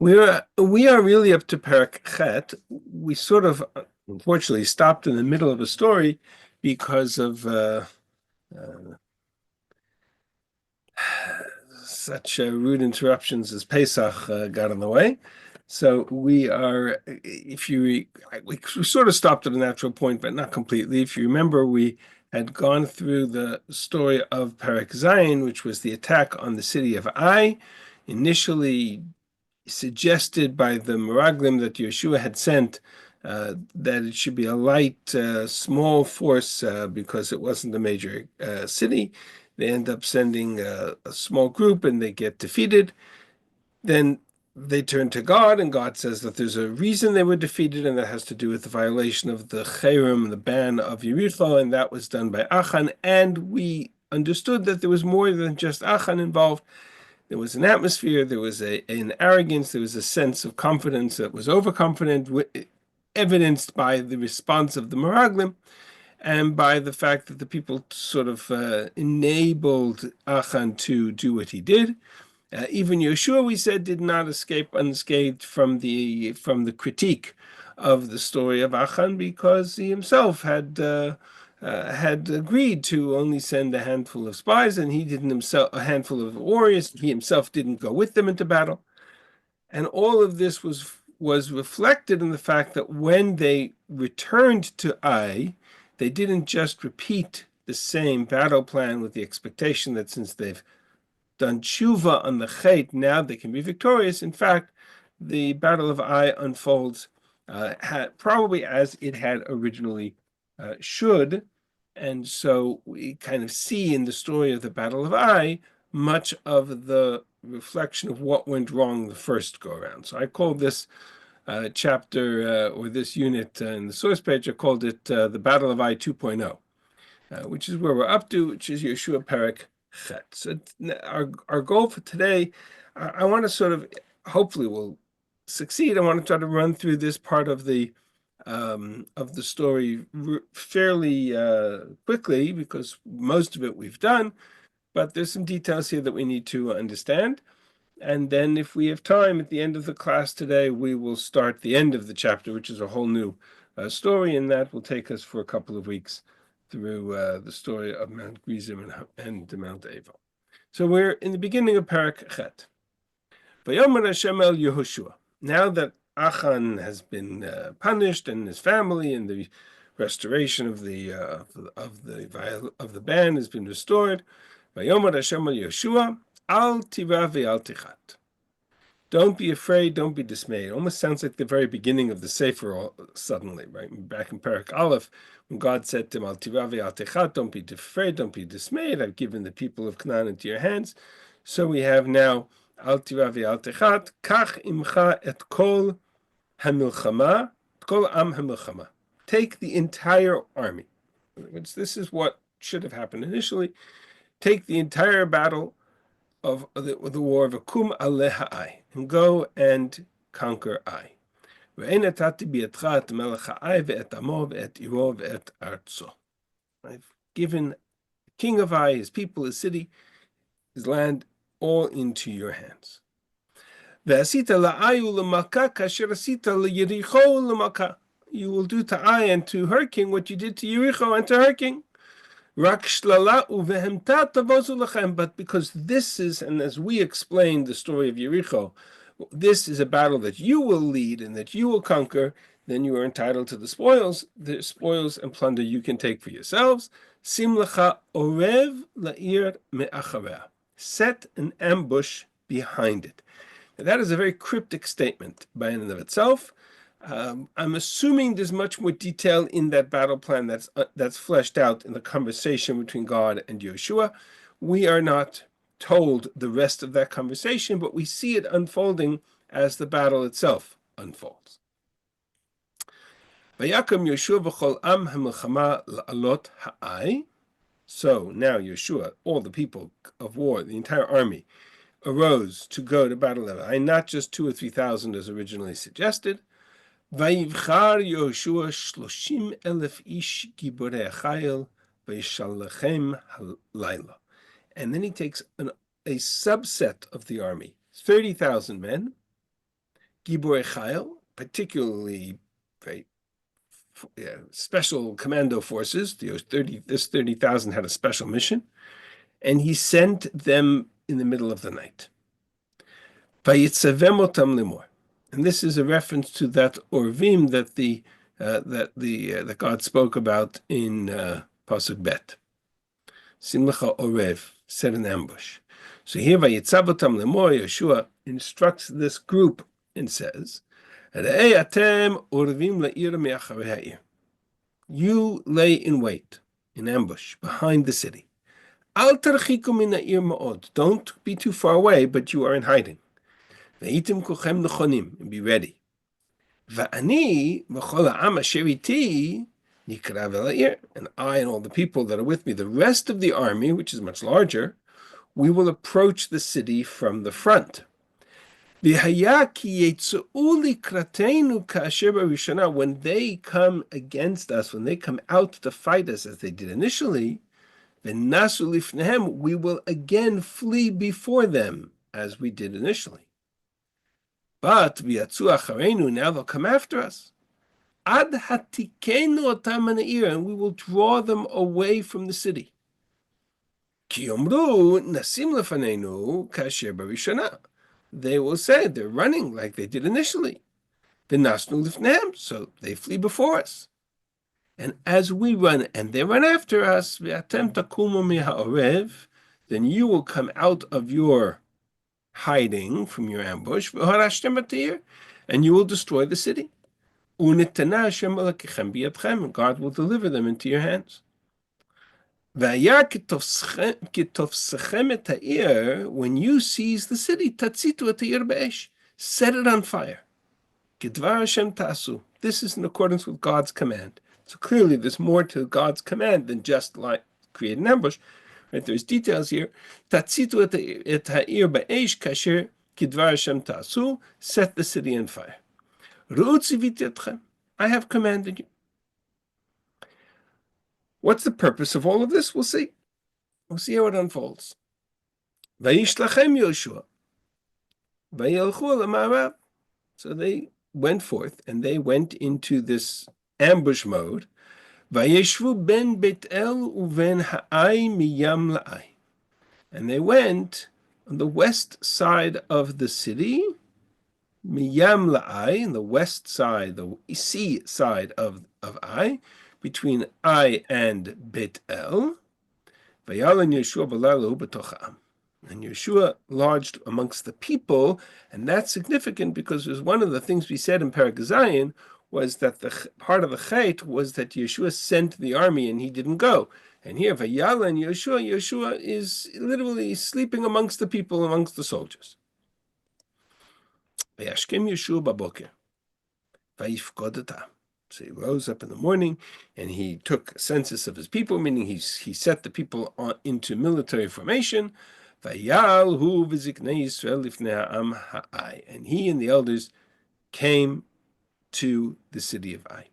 We are really up to Perek Chet. We sort of unfortunately stopped in the middle of a story because of uh, such rude interruptions as Pesach got in the way. So we are, if you, we sort of stopped at a natural point, but not completely. If you remember, we had gone through the story of Perek Zayin, which was the attack on the city of Ai, initially suggested by the Meraglim that Yehoshua had sent, that it should be a light, small force because it wasn't a major city. They end up sending a small group and they get defeated. Then they turn to God, and God says that there's a reason they were defeated, and that has to do with the violation of the Cherem, the ban of Yericho, and that was done by Achan. And we understood that there was more than just Achan involved. There was an atmosphere, there was an arrogance, there was a sense of confidence that was overconfident, evidenced by the response of the Meraglim and by the fact that the people sort of enabled Achan to do what he did. Even Yehoshua, we said, did not escape unscathed from the critique of the story of Achan because he himself had agreed to only send a handful of spies, and he didn't himself a handful of warriors. He himself didn't go with them into battle, and all of this was reflected in the fact that when they returned to Ai, they didn't just repeat the same battle plan with the expectation that since they've done tshuva on the chait, now they can be victorious. In fact, the Battle of Ai unfolds probably as it had originally should. And so we kind of see in the story of the Battle of Ai much of the reflection of what went wrong the first go around. So I call this chapter or this unit in the source page, I called it the Battle of Ai 2.0, which is where we're up to, which is Yehoshua Perek Chet. So our goal for today, I want to sort of, hopefully we'll succeed. I want to try to run through this part of the story fairly quickly because most of it we've done, but there's some details here that we need to understand. And then if we have time at the end of the class today, we will start the end of the chapter, which is a whole new story, and that will take us for a couple of weeks through the story of Mount Gerizim and Mount Eval. So we're in the beginning of Perek Chet. Vayomer Hashem el Yehoshua. Now that Achan has been punished and his family and the restoration of the ban has been restored, Vayomer Hashem el Yehoshua, al tira ve'al tichat. Don't be afraid, don't be dismayed. It almost sounds like the very beginning of the Sefer suddenly, right? Back in Perek Aleph, when God said to him, al tira ve'al tichat, don't be afraid, don't be dismayed. I've given the people of Canaan into your hands. So we have now al tira ve'al tichat, kach imcha et kol hamilchama, kol am hamilchama. Take the entire army. Which this is what should have happened initially. Take the entire battle of the war of Akum Aleha Ai, and go and conquer Ai. I've given king of Ai, his people, his city, his land, all into your hands. You will do to Ai and to her king what you did to Yericho and to her king. But because this is, and as we explained the story of Yericho, this is a battle that you will lead and that you will conquer, then you are entitled to the spoils and plunder you can take for yourselves. Simlacha orev la'ir me'achaveh. Set an ambush behind it. Now, that is a very cryptic statement by and of itself. I'm assuming there's much more detail in that battle plan that's fleshed out in the conversation between God and Yehoshua. We are not told the rest of that conversation, but we see it unfolding as the battle itself unfolds. Vayakam Yehoshua v'chol am hamilchama la'alot ha'ai. So now Yehoshua, all the people of war, the entire army, arose to go to battle of Ai, not just 2,000 or 3,000 as originally suggested. Vayivchar Yehoshua 30,000 ish giborei chayil vayishalachem halayla. And then he takes a subset of the army, 30,000 men, Gibor Chayil, particularly very special commando forces. This 30,000 had a special mission, and he sent them in the middle of the night. Vayitzavem otam limor, and this is a reference to that Orvim that God spoke about in Pasuk Bet. Simlecha Orev, set an ambush. So here Vayitzav otam limor, Yehoshua instructs this group and says, you lay in wait, in ambush, behind the city. Don't be too far away, but you are in hiding. And be ready. And I and all the people that are with me, the rest of the army, which is much larger, we will approach the city from the front. When they come against us, when they come out to fight us as they did initially, we will again flee before them as we did initially. But now they'll come after us. And we will draw them away from the city. They will say they're running like they did initially. So they flee before us. And as we run and they run after us, then you will come out of your hiding from your ambush, and you will destroy the city. And God will deliver them into your hands. When you seize the city, set it on fire. This is in accordance with God's command. So clearly there's more to God's command than just like create an ambush. Right? There's details here. Set the city on fire. I have commanded you. What's the purpose of all of this? We'll see. We'll see how it unfolds. Vayishlachem Yehoshua. So they went forth and they went into this ambush mode. Vayeshvu ben Bet-El uven ha'ai miyam la'ai. And they went on the west side of the city, miyam la'ai, in the west side, the sea side of Ai, between Ai and Bet-El. Vayalan Yehoshua b'lalu b'toch ha'am. And Yehoshua lodged amongst the people, and that's significant because it was one of the things we said in Perek Zayin was that the part of the chait was that Yehoshua sent the army and he didn't go. And here, Vayalan Yehoshua is literally sleeping amongst the people, amongst the soldiers. Vayashkem Yehoshua baboker, vayifkodata. So he rose up in the morning and he took a census of his people, meaning he set the people into military formation. And he and the elders came to the city of Ai.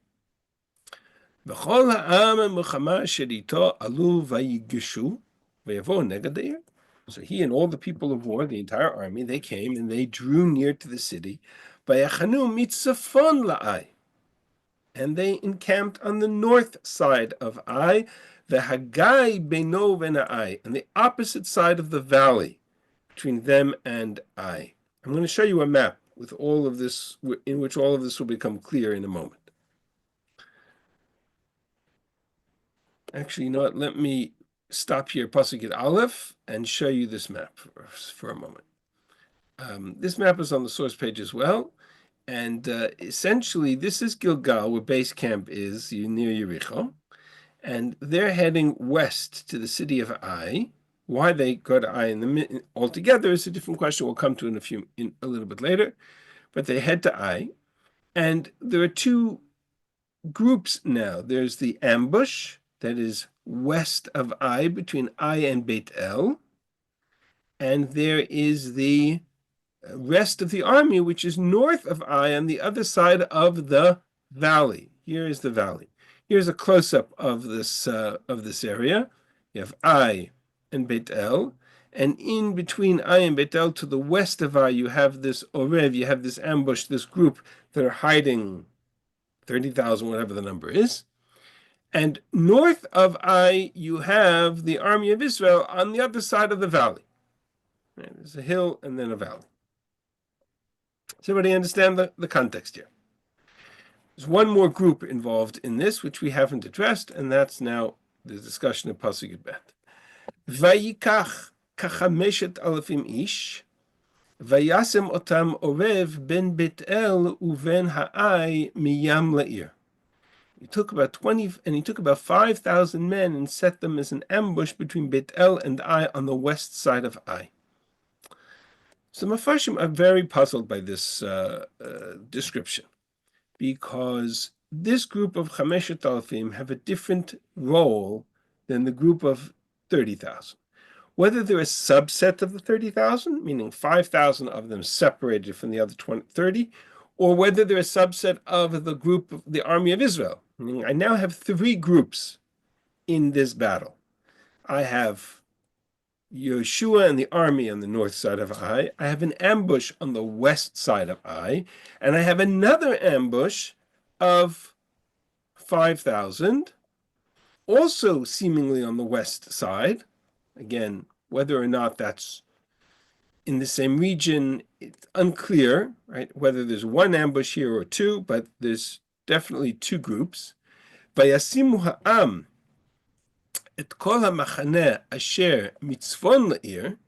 So he and all the people of war, the entire army, they came and they drew near to the city. And they encamped on the north side of Ai, Vehagai Beino Venai, on the opposite side of the valley between them and Ai. I'm going to show you a map with all of this, in which all of this will become clear in a moment. Actually, you know what? Let me stop here, Pasuk Yud Aleph, and show you this map for a moment. This map is on the source page as well. And essentially, this is Gilgal, where base camp is near Yericho. And they're heading west to the city of Ai. Why they go to Ai altogether is a different question. We'll come to in a little bit later. But they head to Ai. And there are two groups now. There's the ambush that is west of Ai, between Ai and Bet-El. And there is the rest of the army, which is north of Ai on the other side of the valley. Here is the valley. Here's a close-up of this area. You have Ai and Bet-El, And in between Ai and Beit El, to the west of Ai, you have this Orev, you have this ambush, this group that are hiding 30,000, whatever the number is. And north of Ai, you have the army of Israel on the other side of the valley. Right? There's a hill and then a valley. Does everybody understand the context here? There's one more group involved in this, which we haven't addressed, and that's now the discussion of Pasuk Yud. Vayikach kachameshet alafim ish, vayasem otam orev ben Bet El uven ha'ai miyam la'ir. He took about 5,000 men and set them as an ambush between Bet El and Ai on the west side of Ai. So Mefarshim are very puzzled by this description, because this group of Chameshet Alfim have a different role than the group of 30,000. Whether they're a subset of the 30,000, meaning 5,000 of them separated from the other 30, or whether they're a subset of the group of the army of Israel, meaning I now have three groups in this battle. I have Yehoshua and the army on the north side of Ai. I have an ambush on the west side of Ai, and I have another ambush of 5,000, also seemingly on the west side. Again, whether or not that's in the same region, it's unclear, right? Whether there's one ambush here or two, but there's definitely two groups. Vayasimu ha'am et kol ha'machaneh asher mitzvon la'ir.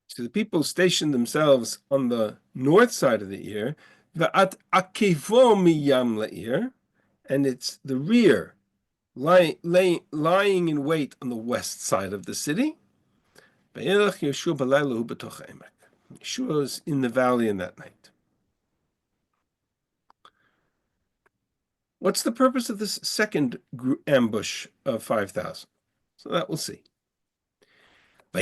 So the people stationed themselves on the north side of the ear, va'at akevo miyam la'ir, and it's the rear, lying in wait on the west side of the city. Yehoshua is in the valley in that night. What's the purpose of this second ambush of 5,000? So that we'll see. So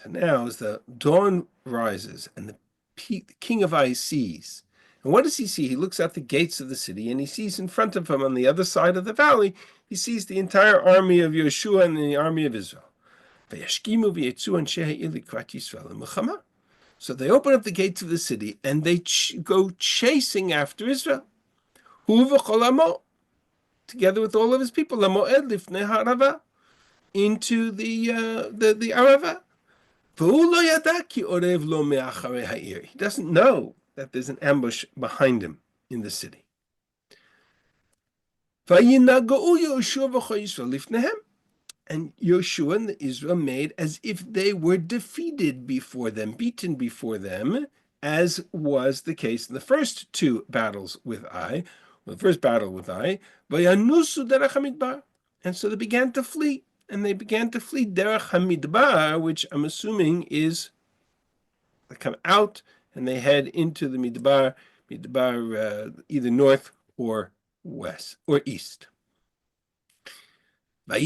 now as the dawn rises and the king of Ai sees, and what does he see? He looks at the gates of the city and he sees in front of him on the other side of the valley, he sees the entire army of Yehoshua and the army of Israel. So they open up the gates of the city and they go chasing after Israel, together with all of his people, into the Arava. He doesn't know that there's an ambush behind him in the city. And Yehoshua and Israel made as if they were defeated before them, beaten before them, as was the case in the first two battles with Ai, the first battle with Ai. And so they began to flee, and they began to flee derech hamidbar, which I'm assuming is they come out and they head into the midbar, either north or west or east. Then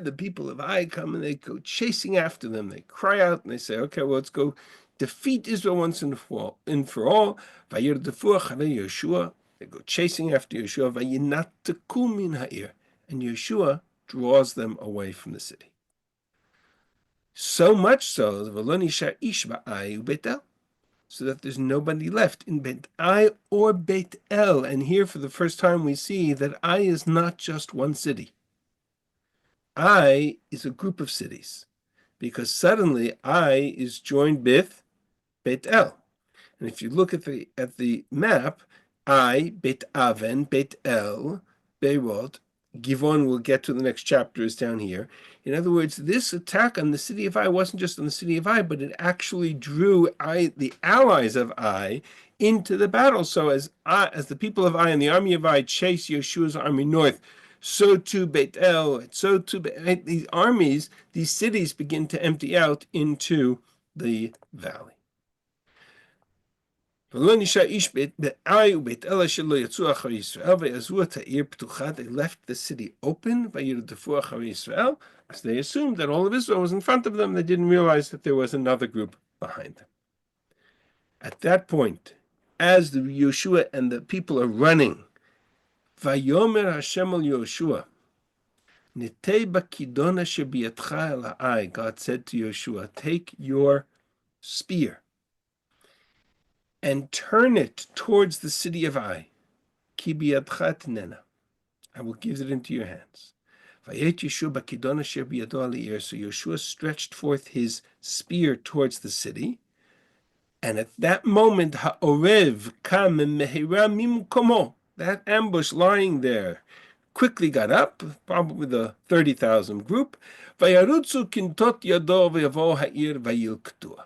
the people of Ai come and they go chasing after them. They cry out and they say, okay, well, let's go defeat Israel once and for all. They go chasing after Yehoshua. And Yehoshua draws them away from the city. So much so, so that there's nobody left in Beit Ai or Beit El. And here, for the first time, we see that Ai is not just one city. Ai is a group of cities, because suddenly Ai is joined with Beit El. And if you look at the map, Ai, Beit Aven, Beit El, Beirut, Givon, we'll get to the next chapter, is down here. In other words, this attack on the city of Ai wasn't just on the city of Ai, but it actually drew the allies of Ai into the battle. So as the people of Ai and the army of Ai chase Yeshua's army north, so too Beit El, so too these armies, these cities begin to empty out into the valley. They left the city open, as they assumed that all of Israel was in front of them. They didn't realize that there was another group behind them. At that point, as the Yehoshua and the people are running, Vayomer Hashem al Yehoshua, Nitei bakidona shebiyatcha el ha'ai. God said to Yehoshua, take your spear and turn it towards the city of Ai. Ki biyadcha tnena. I will give it into your hands. Vayet Yehoshua bakidona shebiyado al'ir. So Yehoshua stretched forth his spear towards the city. And at that moment, ha'orev kam mehira mimkomo. That ambush lying there quickly got up, probably the 30,000 group. Vayarutzu kintot yado v'yavo ha'ir vayilktua.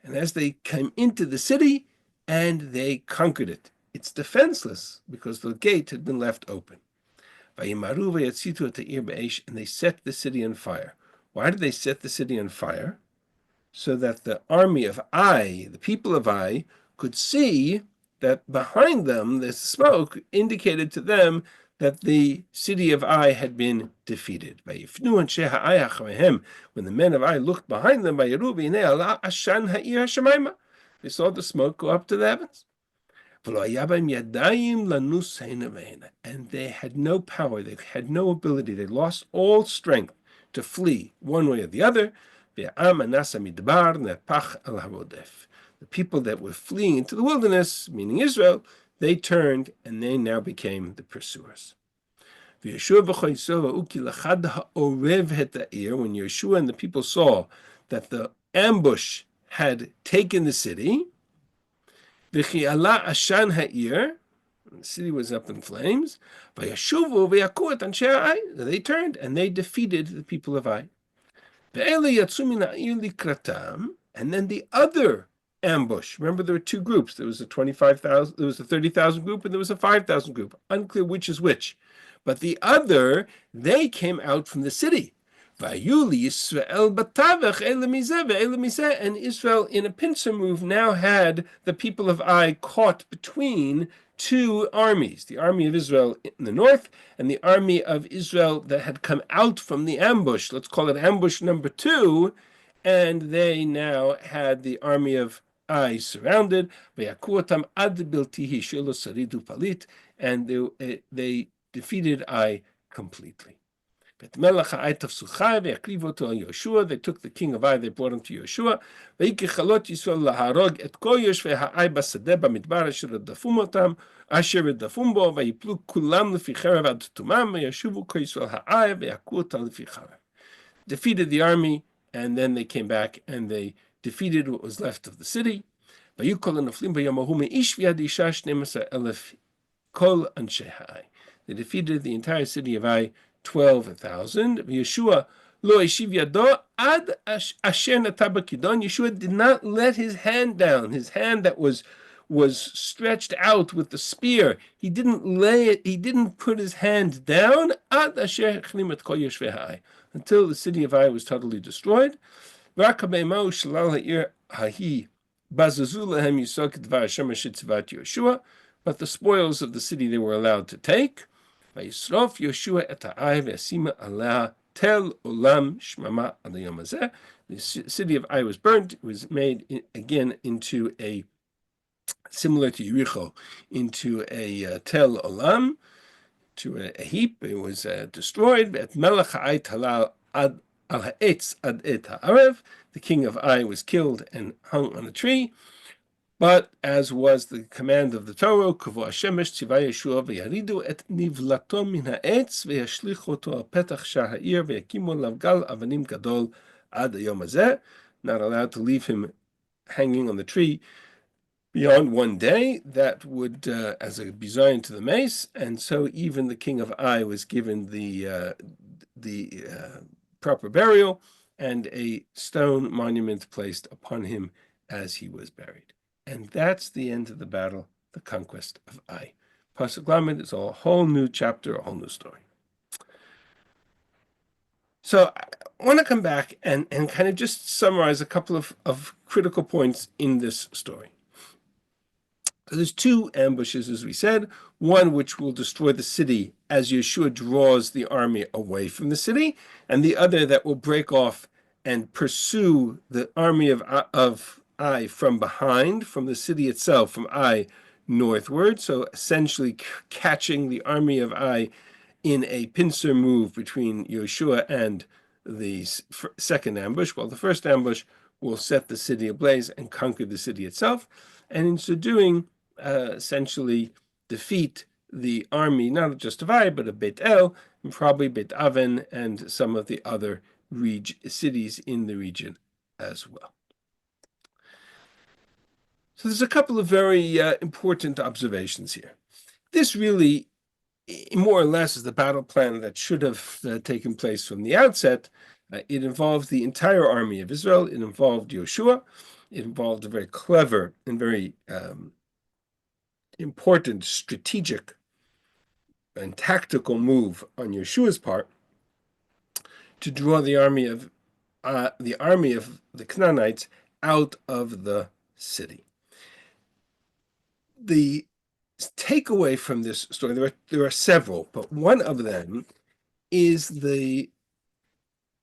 And as they came into the city, and they conquered it. It's defenseless because the gate had been left open. Vayimaru vayatzitu et ha'ir be'esh, and they set the city on fire. Why did they set the city on fire? So that the army of Ai, the people of Ai, could see that behind them, the smoke indicated to them that the city of Ai had been defeated. When the men of Ai looked behind them, they saw the smoke go up to the heavens. And they had no power, they had no ability, they lost all strength to flee one way or the other. The people that were fleeing into the wilderness, meaning Israel, they turned and they now became the pursuers. When Yehoshua and the people saw that the ambush had taken the city, the city was up in flames. They turned and they defeated the people of Ai. And then the other ambush. Remember, there were two groups. There was a 25,000, there was a 30,000 group, and there was a 5,000 group. Unclear which is which. But the other, they came out from the city. And Israel, in a pincer move, now had the people of Ai caught between two armies, the army of Israel in the north and the army of Israel that had come out from the ambush. Let's call it ambush number 2. And they now had the army of Ai surrounded. And they defeated Ai completely. They took the king of Ai, they brought him to Yehoshua. Defeated the army, and then they came back and they defeated what was left of the city. They defeated the entire city of Ai, 12,000. Yehoshua lo eshiv yado ad asher nata bakidon. Yehoshua did not let his hand down, his hand that was stretched out with the spear. He didn't lay it. He didn't put his hand down ad asher chlim et kol yoshvei Ai, until the city of Ai was totally destroyed. But the spoils of the city they were allowed to take. Yehoshua et Ai ve'asima aleh tel olam shmama ad hayom hazeh. The city of Ai was burnt. It was made again into a, similar to Yericho, into a tel olam, to a heap. It was destroyed. Et melech Ai talal ad al ha'etz ad et ha'arev. The king of Ai was killed and hung on a tree. But as was the command of the Torah, Kavo Hashemesh tzivay Yehoshua v'yaridu et nivlato min ha'etz v'yashlichoto al petach shar ha'ir v'yakimu lav gal avanim gadol ad hayom hazeh. Not allowed to leave him hanging on the tree beyond one day. That would, as a bizayon to the mace, and so even the king of Ai was given the proper burial and a stone monument placed upon him as he was buried. And that's the end of the battle, the conquest of Ai. Pasuk Lamed is a whole new chapter, a whole new story. So I want to come back and kind of just summarize a couple of critical points in this story. So there's two ambushes, as we said, one which will destroy the city as Yehoshua draws the army away from the city, and the other that will break off and pursue the army of Ai from behind, from the city itself, from Ai northward, so essentially catching the army of Ai in a pincer move between Yehoshua and the second ambush. While the first ambush will set the city ablaze and conquer the city itself, and in so doing, essentially defeat the army, not just of Ai, but of Beit El, and probably Beit Aven, and some of the other cities in the region as well. So there's a couple of very important observations here. This really, more or less, is the battle plan that should have taken place from the outset. It involved the entire army of Israel. It involved Yehoshua. It involved a very clever and very important strategic and tactical move on Yeshua's part to draw the army of the Canaanites out of the city. The takeaway from this story, there are several, but one of them is the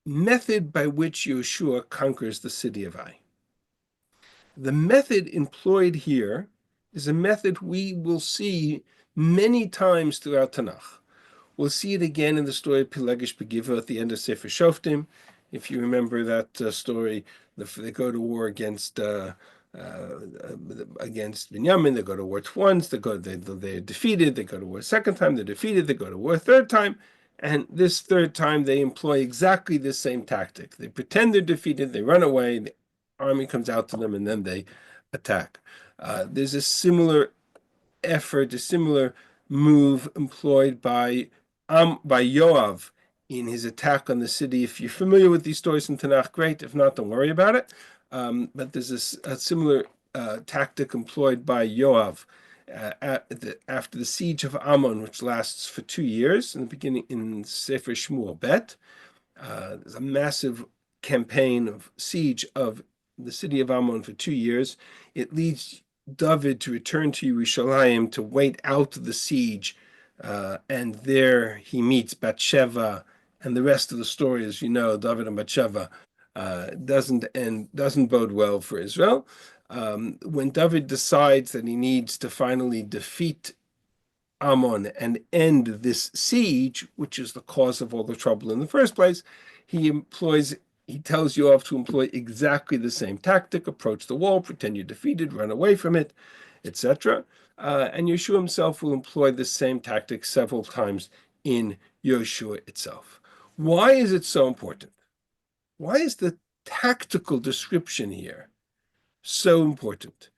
method by which Yehoshua conquers the city of Ai. The method employed here is a method we will see many times throughout Tanakh. We'll see it again in the story of Pelegish Begiva at the end of Sefer Shoftim. If you remember that story, they go to war against Binyamin. They go to war once. They're defeated. They go to war a second time. They're defeated. They go to war a third time. And this third time, they employ exactly the same tactic. They pretend they're defeated. They run away. The army comes out to them, and then they attack. There's a similar effort, a similar move employed by Yoav in his attack on the city. If you're familiar with these stories in Tanakh, great. If not, don't worry about it. But there's a similar tactic employed by Yoav after the siege of Ammon, which lasts for 2 years. In the beginning, in Sefer Shmuel Bet, there's a massive campaign of siege of the city of Ammon for 2 years. It leads David to return to Yerushalayim to wait out the siege, and there he meets Bathsheba, and the rest of the story, as you know, David and Bathsheba, doesn't bode well for Israel. When David decides that he needs to finally defeat Ammon and end this siege, which is the cause of all the trouble in the first place, he tells Yoav to employ exactly the same tactic: approach the wall, pretend you're defeated, run away from it, etc. And Yehoshua himself will employ the same tactic several times in Yehoshua itself. Why is it so important? Why is the tactical description here so important?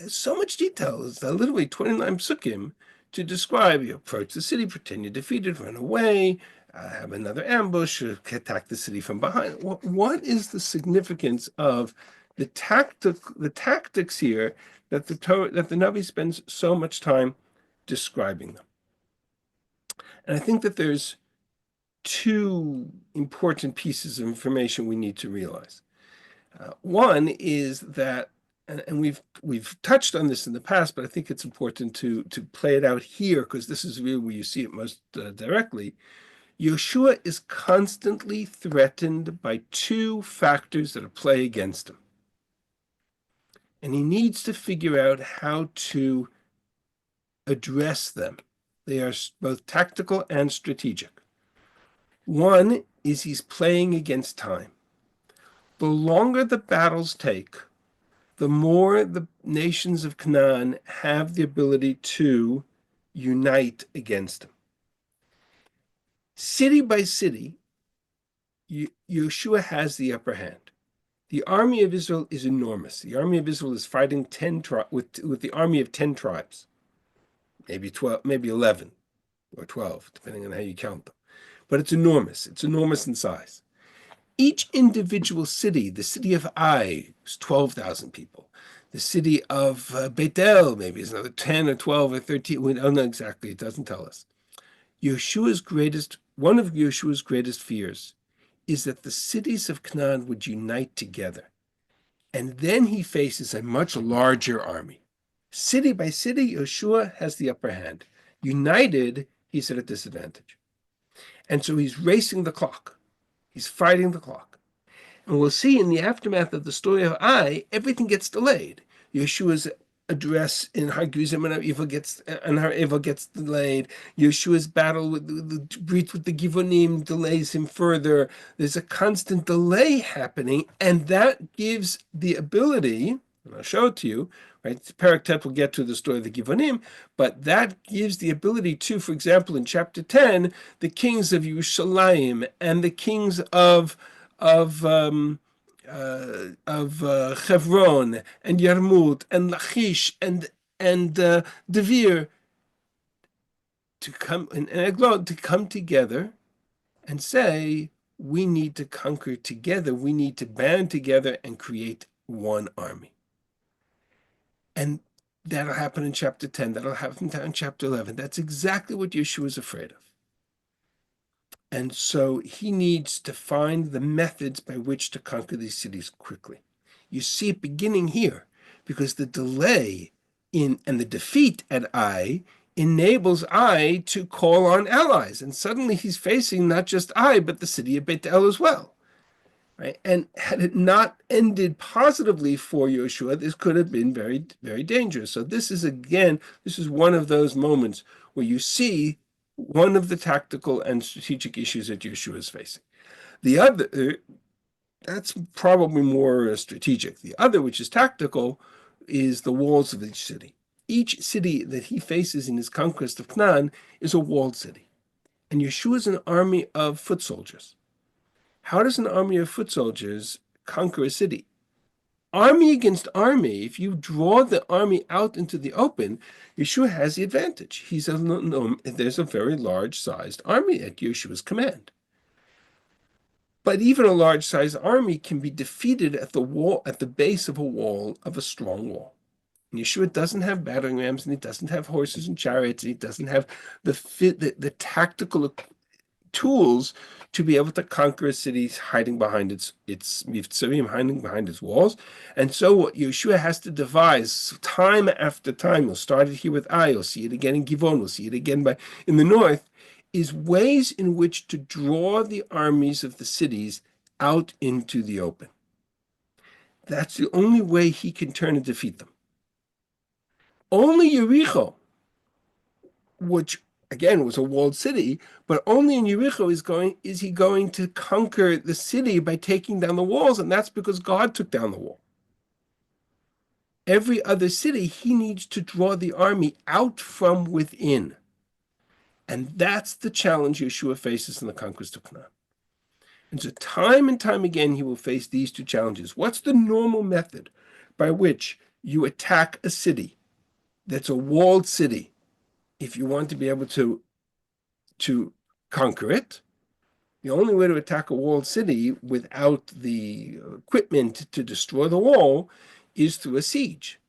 So much detail. It's literally 29 psukim to describe: you approach the city, pretend you're defeated, run away, have another ambush, attack the city from behind. What is the significance of the tactics here that the Navi spends so much time describing them? And I think that there's 2 important pieces of information we need to realize. One is that, and we've touched on this in the past, but I think it's important to play it out here, because this is really where you see it most directly. Yehoshua is constantly threatened by 2 factors that are play against him. And he needs to figure out how to address them. They are both tactical and strategic. One is he's playing against time. The longer the battles take, the more the nations of Canaan have the ability to unite against him. City by city, Yehoshua has the upper hand. The army of Israel is enormous. The army of Israel is fighting with the army of 10 tribes, maybe 12, maybe 11 or 12, depending on how you count them. But it's enormous. It's enormous in size. Each individual city, the city of Ai, is 12,000 people. The city of Beit El, maybe, is another 10 or 12 or 13. We don't know exactly. It doesn't tell us. One of Yeshua's greatest fears is that the cities of Canaan would unite together. And then he faces a much larger army. City by city, Yehoshua has the upper hand. United, he's at a disadvantage. And so he's racing the clock. He's fighting the clock. And we'll see in the aftermath of the story of Ai, everything gets delayed. Yeshua's address in Harguzim, and Har Evil gets delayed. Yeshua's battle with the breach with the Givonim delays him further. There's a constant delay happening, and that gives the ability, and I'll show it to you, right? Perek Tet will get to the story of the Givonim, but that gives the ability to, for example, in chapter 10, the kings of Yerushalayim and the kings of Hebron and Yarmut and Lachish and Devir to come and Eglon to come together and say, we need to conquer together. We need to band together and create one army. And that'll happen in chapter 10. That'll happen in chapter 11. That's exactly what Yeshua is afraid of. And so he needs to find the methods by which to conquer these cities quickly. You see it beginning here, because the delay and the defeat at Ai enables Ai to call on allies. And suddenly he's facing not just Ai, but the city of Beit El as well. Right? And had it not ended positively for Yehoshua, this could have been very, very dangerous. So this is one of those moments where you see one of the tactical and strategic issues that Yehoshua is facing. The other, that's probably more strategic. The other, which is tactical, is the walls of each city. Each city that he faces in his conquest of Canaan is a walled city. And Yehoshua is an army of foot soldiers. How does an army of foot soldiers conquer a city? Army against army, if you draw the army out into the open, Yeshua has the advantage. There's a very large-sized army at Yeshua's command. But even a large-sized army can be defeated at the base of a strong wall. And Yeshua doesn't have battering rams, and he doesn't have horses and chariots, and he doesn't have the tactical tools to be able to conquer a city hiding behind its Mivtzarim, hiding behind its walls. And so what Yehoshua has to devise time after time, we'll start it here with Ai, we'll see it again in Givon, we'll see it again in the north, is ways in which to draw the armies of the cities out into the open. That's the only way he can turn and defeat them. Only Yericho, which again was a walled city, but only in Yericho is he going to conquer the city by taking down the walls, and that's because God took down the wall. Every other city, he needs to draw the army out from within. And that's the challenge Yeshua faces in the conquest of Canaan. And so time and time again, he will face these two challenges. What's the normal method by which you attack a city that's a walled city if you want to be able to conquer it? The only way to attack a walled city without the equipment to destroy the wall is through a siege.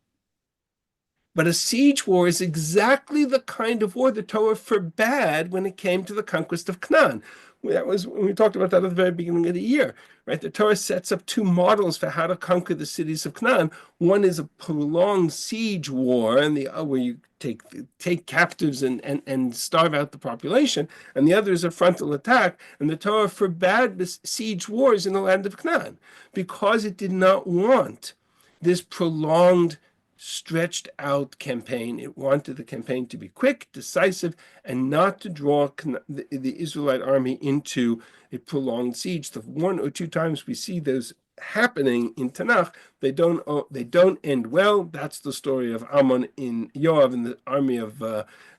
But a siege war is exactly the kind of war the Torah forbade when it came to the conquest of Canaan. That was when we talked about that at the very beginning of the year, right? The Torah sets up two models for how to conquer the cities of Canaan. One is a prolonged siege war, and where you take captives and starve out the population, and the other is a frontal attack. And the Torah forbade the siege wars in the land of Canaan because it did not want this prolonged, stretched out campaign. It wanted the campaign to be quick, decisive, and not to draw the Israelite army into a prolonged siege. The one or two times we see those happening in Tanakh, they don't end well. That's the story of Ammon in Yoav and the army of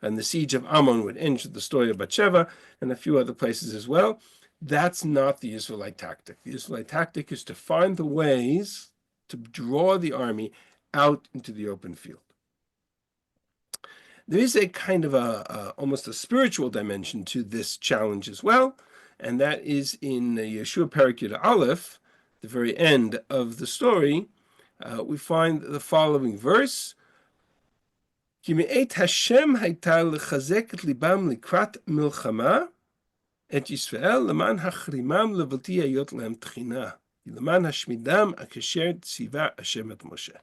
and the siege of Ammon would end with the story of Bathsheba and a few other places as well. That's not the Israelite tactic. The Israelite tactic is to find the ways to draw the army out into the open field. There is a kind of almost a spiritual dimension to this challenge as well, and that is in Yeshua Perek Yud Aleph, the very end of the story. We find the following verse: Ki me'et Hashem hayta lechazek et libam likrat milchama et Yisrael leman hachrimam levalti hayot lehem tchina leman hashmidam akasher tziva Hashem et Moshe.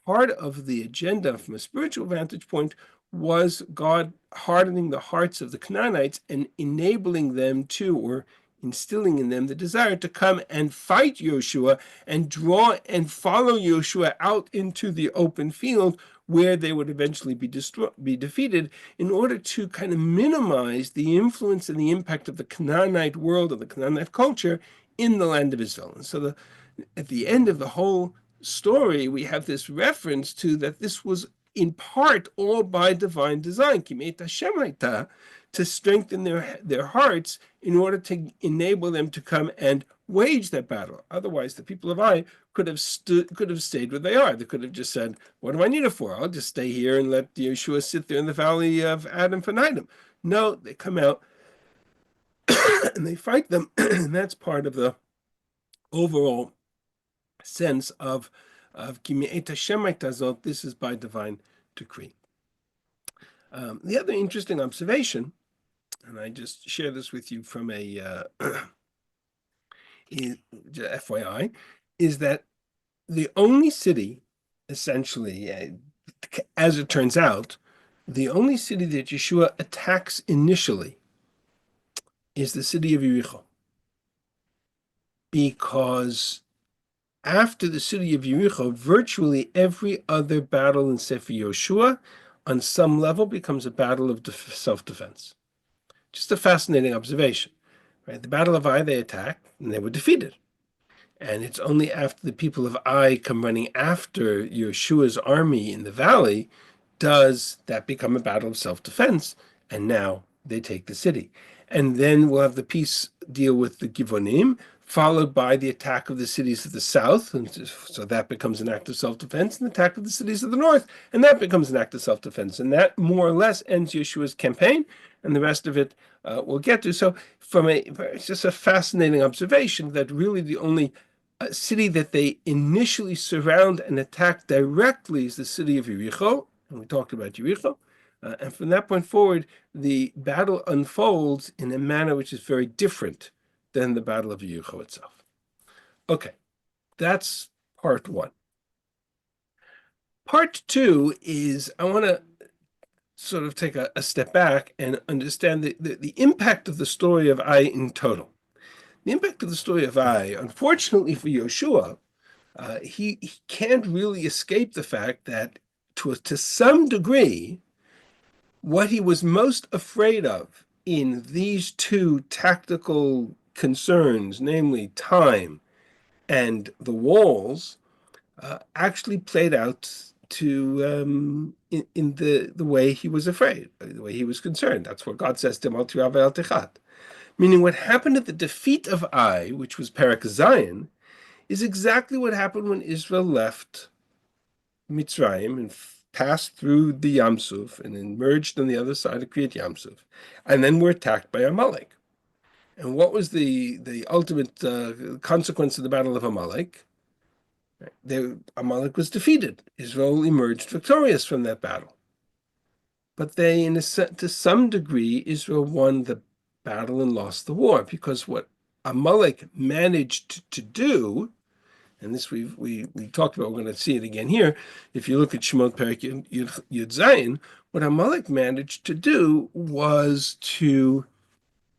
Part of the agenda from a spiritual vantage point was God hardening the hearts of the Canaanites and enabling them to, or instilling in them, the desire to come and fight Yehoshua and draw and follow Yehoshua out into the open field where they would eventually be defeated, in order to kind of minimize the influence and the impact of the Canaanite world, of the Canaanite culture, in the land of Israel. And so at the end of the whole story, we have this reference to that this was in part all by divine design, to strengthen their hearts in order to enable them to come and wage that battle. Otherwise, the people of Ai could have stayed where they are. They could have just said, "What do I need it for? I'll just stay here and let Yehoshua sit there in the valley of Adam for Nidim." No, they come out and they fight them, and that's part of the overall sense of this is by divine decree. The other interesting observation, and I just share this with you from a FYI, is that the only city, essentially, as it turns out, the only city that Yeshua attacks initially is the city of Yericho, because after the city of Yericho, virtually every other battle in Sefer Yehoshua, on some level, becomes a battle of self-defense. Just a fascinating observation, right? The Battle of Ai, they attacked, and they were defeated. And it's only after the people of Ai come running after Yeshua's army in the valley does that become a battle of self-defense, and now they take the city. And then we'll have the peace deal with the Givonim, followed by the attack of the cities of the south, and so that becomes an act of self-defense, and the attack of the cities of the north, and that becomes an act of self-defense. And that more or less ends Yeshua's campaign, and the rest of it we'll get to. So it's just a fascinating observation that really the only city that they initially surround and attack directly is the city of Yericho, and we talked about Yericho. And from that point forward, the battle unfolds in a manner which is very different than the Battle of Yericho itself. Okay, that's part one. Part two is I want to sort of take a step back and understand the impact of the story of Ai in total. The impact of the story of Ai, unfortunately for Yehoshua, he can't really escape the fact that to some degree, what he was most afraid of in these two tactical concerns, namely time and the walls, actually played out in the way he was afraid, the way he was concerned. That's what God says to him, Al tirava el techad. Meaning what happened at the defeat of Ai, which was Perek Zion, is exactly what happened when Israel left Mitzrayim and passed through the Yam Suf and emerged on the other side of Kriyat Yam Suf, and then were attacked by Amalek. And what was the ultimate consequence of the Battle of Amalek? Amalek was defeated. Israel emerged victorious from that battle. But to some degree, Israel won the battle and lost the war, because what Amalek managed to do, and this we talked about, we're going to see it again here. If you look at Shemot Perek Yud Zayin, what Amalek managed to do was to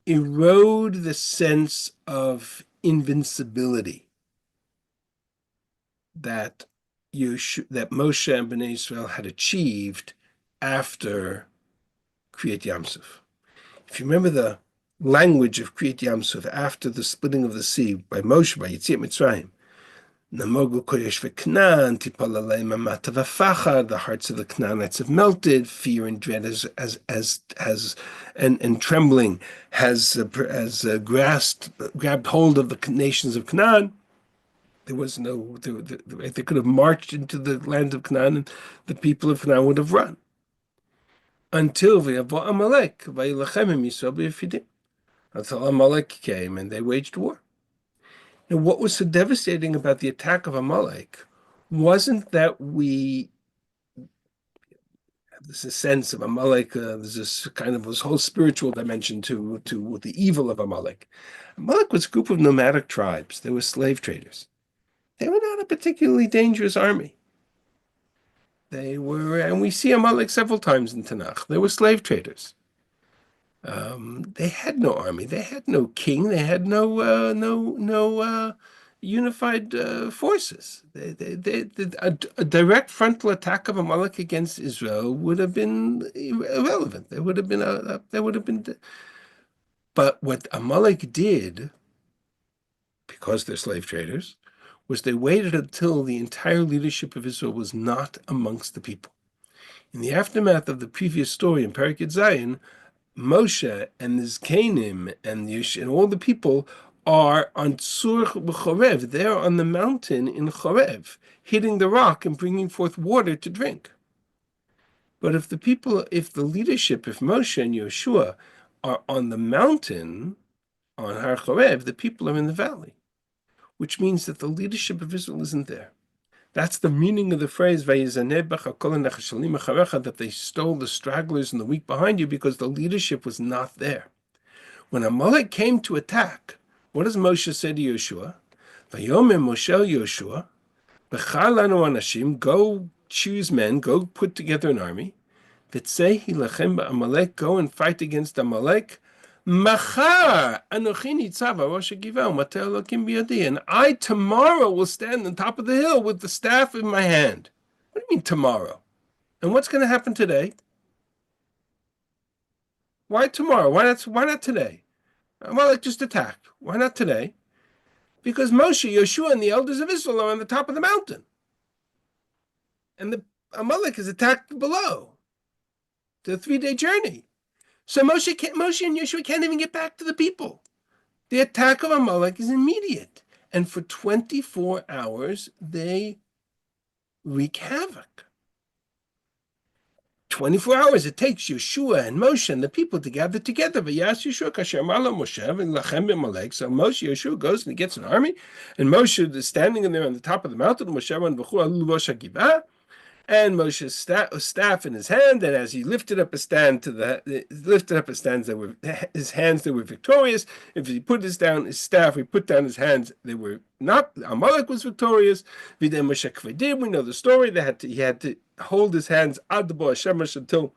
erode the sense of invincibility that Moshe and Bnei Israel had achieved after Kriyat Yam Suf. If you remember the language of Kriyat Yam Suf after the splitting of the sea by Moshe, by Yetziat Mitzrayim, Namogu Kodesh v'Knan, Tipal aleim amata v'fachad. The hearts of the Canaanites have melted. Fear and dread and trembling has grabbed hold of the nations of Canaan. There was no. They could have marched into the land of Canaan, and the people of Canaan would have run until v'yavo Amalek v'yilachem im Yisrael b'yefidim. Until Amalek came and they waged war. Now, what was so devastating about the attack of Amalek wasn't that there's a sense of Amalek, there's this kind of this whole spiritual dimension to the evil of Amalek. Amalek was a group of nomadic tribes. They were slave traders. They were not a particularly dangerous army. They were, and we see Amalek several times in Tanakh. They were slave traders. They had no army. They had no king. They had no unified forces. A direct frontal attack of Amalek against Israel would have been irrelevant. But what Amalek did, because they're slave traders, was they waited until the entire leadership of Israel was not amongst the people. In the aftermath of the previous story in Perek Zayin, Moshe and the Zkanim and all the people are on Tzur b'Chorev. They're on the mountain in Chorev, hitting the rock and bringing forth water to drink. But if the leadership, if Moshe and Yehoshua are on the mountain, on Har Chorev, the people are in the valley, which means that the leadership of Israel isn't there. That's the meaning of the phrase that they stole the stragglers and the weak behind you, because the leadership was not there. When Amalek came to attack, what does Moshe say to Yehoshua? Vayomer Moshe Yehoshua, b'char lanu anashim, go choose men, go put together an army. V'tzei hilachem ba'Amalek, go and fight against Amalek. Machar anochi nitzav rosh hagivah u'mateh Elokim biyadi, and I tomorrow will stand on top of the hill with the staff in my hand. What do you mean tomorrow? And what's going to happen today? Why tomorrow? Why not today? Amalek just attacked. Why not today? Because Moshe, Yehoshua, and the elders of Israel are on the top of the mountain, and the Amalek is attacked below. It's a 3-day journey. So Moshe and Yehoshua can't even get back to the people. The attack of Amalek is immediate. And for 24 hours, they wreak havoc. 24 hours it takes Yehoshua and Moshe and the people to gather together. So Moshe, Yehoshua goes and he gets an army. And Moshe is standing in there on the top of the mountain. And Moshe's staff in his hand, and as he lifted up his hands, his hands, they were victorious. If he put his staff, he put down his hands, they were not. Amalek was victorious. We know the story. He had to hold his hands ad bo hashemesh until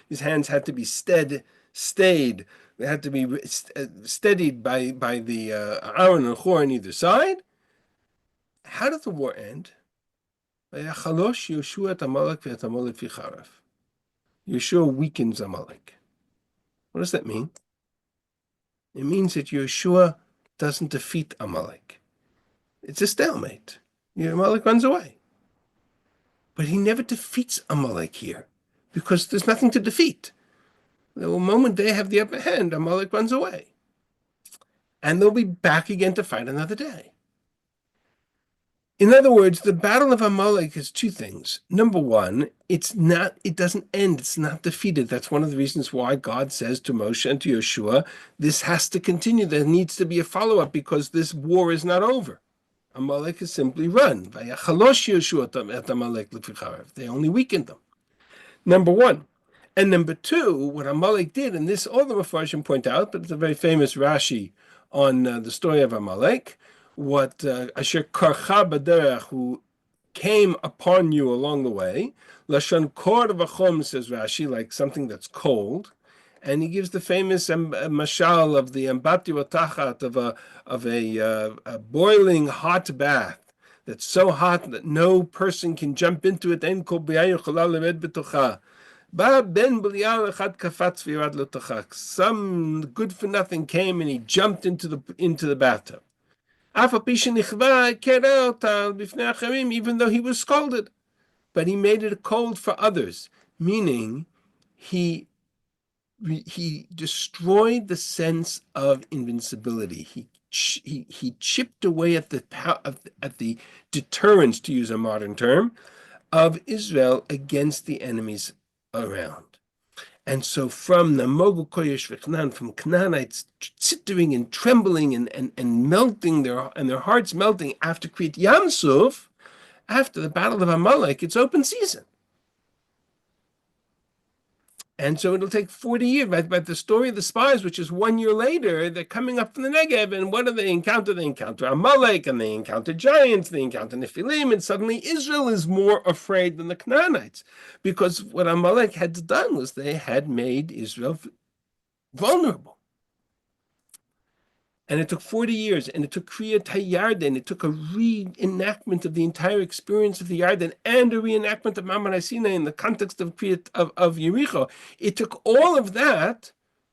his hands had to be stayed. They had to be steadied by the Aaron and Hor on either side. How did the war end? Yehoshua weakens Amalek. What does that mean? It means that Yehoshua doesn't defeat Amalek. It's a stalemate. Amalek runs away. But he never defeats Amalek here, because there's nothing to defeat. The moment they have the upper hand, Amalek runs away. And they'll be back again to fight another day. In other words, the battle of Amalek is two things. Number one, it doesn't end. It's not defeated. That's one of the reasons why God says to Moshe and to Yehoshua, this has to continue. There needs to be a follow-up, because this war is not over. Amalek is simply run. They only weakened them. Number one. And number two, what Amalek did, and this all the Mepharshim point out, but it's a very famous Rashi on the story of Amalek, what Asher Karcha Baderech, who came upon you along the way, Lashon Kor V'chom, says Rashi, like something that's cold, and he gives the famous mashal of the Ambati Watachat of a boiling hot bath that's so hot that no person can jump into it. En kol b'yayir cholal lered b'tocha. Some good for nothing came and he jumped into the bathtub. Even though he was scolded, but he made it cold for others, meaning he destroyed the sense of invincibility. He chipped away at the deterrence, to use a modern term, of Israel against the enemies around. And so from the Mogul Koyesh V'Knan, from Canaanites tittering and trembling and melting, their hearts melting after Kriyat Yamsuf, after the Battle of Amalek, it's open season. And so it'll take 40 years. But the story of the spies, which is 1 year later, they're coming up from the Negev, and what do they encounter? They encounter Amalek, and they encounter giants, they encounter Nephilim, and suddenly Israel is more afraid than the Canaanites. Because what Amalek had done was they had made Israel vulnerable. And it took 40 years, and it took Kriyat HaYarden. It took a reenactment of the entire experience of the Yarden and a reenactment of Mamre Sinai in the context of Kriyat of Yericho. It took all of that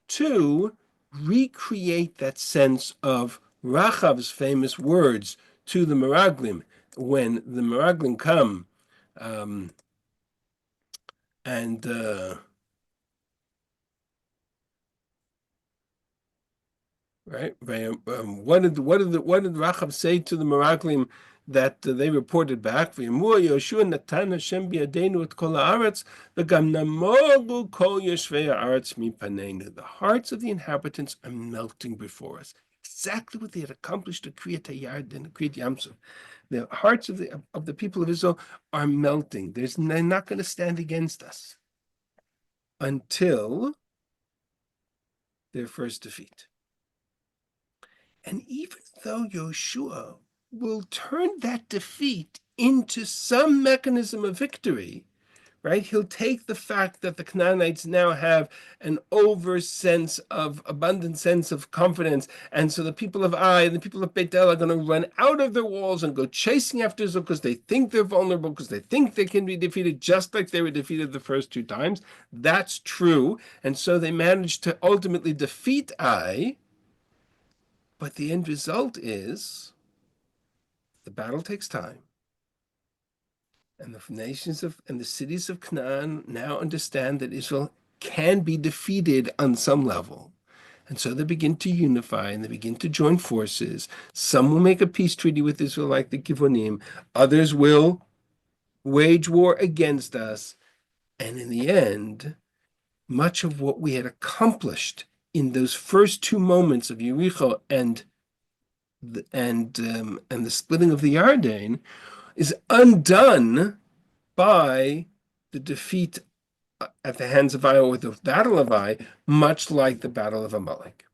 to recreate that sense of Rachav's famous words to the Meraglim when the Meraglim come and right? What did Rachav say to the Meraglim that they reported back? Yehoshua natan Hashem biyadenu et kol haaretz v'gam namogu kol yoshvei haaretz mipaneinu. The hearts of the inhabitants are melting before us. Exactly what they had accomplished to Kriyat HaYarden and Kriyat Yamsuf. The hearts of the people of Israel are melting. They're not going to stand against us until their first defeat. And even though Yehoshua will turn that defeat into some mechanism of victory, right? He'll take the fact that the Canaanites now have an abundant sense of confidence, and so the people of Ai and the people of Beit El are going to run out of their walls and go chasing after Israel because they think they're vulnerable, because they think they can be defeated just like they were defeated the first two times. That's true, and so they managed to ultimately defeat Ai. But the end result is the battle takes time. And the nations and the cities of Canaan now understand that Israel can be defeated on some level. And so they begin to unify and they begin to join forces. Some will make a peace treaty with Israel like the Givonim. Others will wage war against us. And in the end, much of what we had accomplished in those first two moments of Yericho and the splitting of the Yarden is undone by the defeat at the hands of Ai, or the battle of Ai, much like the battle of Amalek.